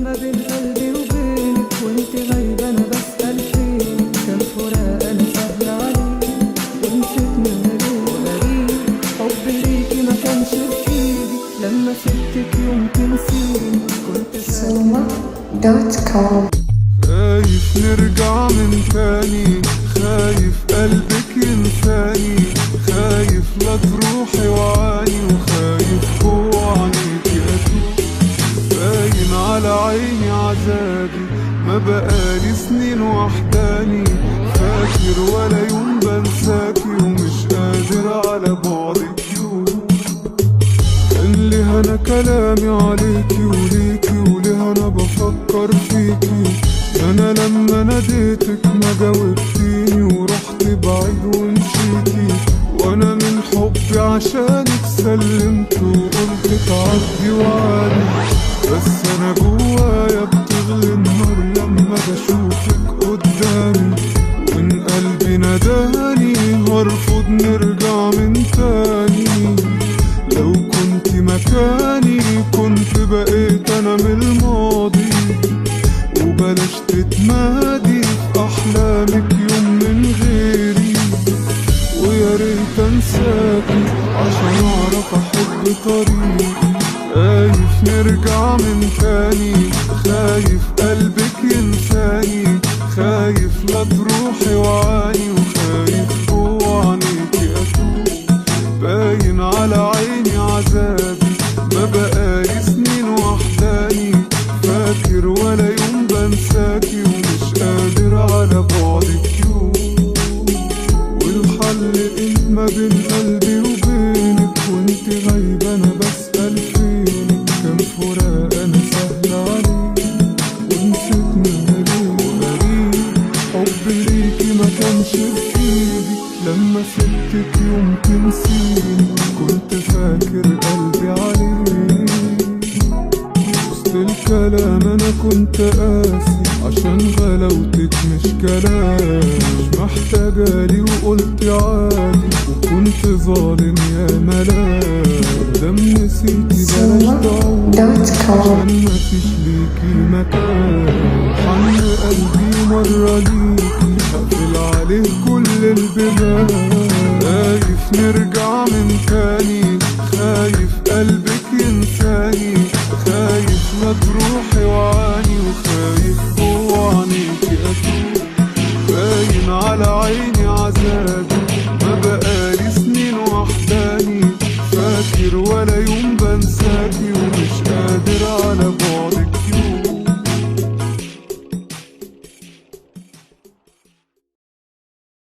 ما بين قلبي وبينك وانت غايبة انا بسأل فيك، كان فراق انا سهل عليك ونسيتني انا ليه غريب، حبي ليكي ما كانش بايدي لما سبتك يوم تنسيني كنت سلمى.com. خايف نرجع من تاني، خايف قلبك ينساني، خايف لا تروحي وعاني، وخايف جوه عينيكي اتوه. باين على عيني عذابي، ما بقالي سنين وحداني، فاكر ولا يوم بنساكي ومش قادر على بعدك يوم. كان ليه انا كلامي عليكي وليكي، وليه انا بفكر فيكي، انا لما ناديتك ما جاوبتيني ورحت بعيد ونسيتي، وانا من حبي عشانك سلمت وقلت تعدي وعادي، بس انا جوايا بتغلي النار لما بشوفك قدامي، وان قلبي ناداني هرفض نرجع من تاني. لو كنت مكاني كنت بقيت انا من الماضي، وبلاش تتمادي في احلامك يوم من غيري، ويا ريت انساكي عشان اعرف احب طريقي. خايف نرجع من تاني، خايف قلبك ينساني، خايف لا تروحي وعاني، وخايف جوه عينيكي اتوه. باين على عيني عذابي، ما بقالي سنين وحداني، فاكر ولا يوم بنساكي ومش قادر على بعدك يوم. والحل انت ما بين قلبي وبينك وانت غايبة انا بسأل فينك، كان فراق انا سهل عليك ونسيتني انا ليه غريب، حبي ليكي ما كانش بايدي لما سبتك يوم تنسيني كنت فاكر قلبي عليك. وسط الكلام انا كنت قاسي عشان غلاوتك مش كلام، مش محتاجالي وقلت عادي وكنت ظالم يا ملاك، دم نسيتي بلاش تعود عشان مفيش ليكي مكان، حن قلبي مرة ليكي هقفل عليه كل البيبان. خايف نرجع من تاني، خايف قلبك ينساني، خايف لا تروحي وعاني، وخايف جوه عينيكي اتوه. باين على عيني عذابي، ما بقالي سنين وحداني، فاكر ولا يوم بنساكي ومش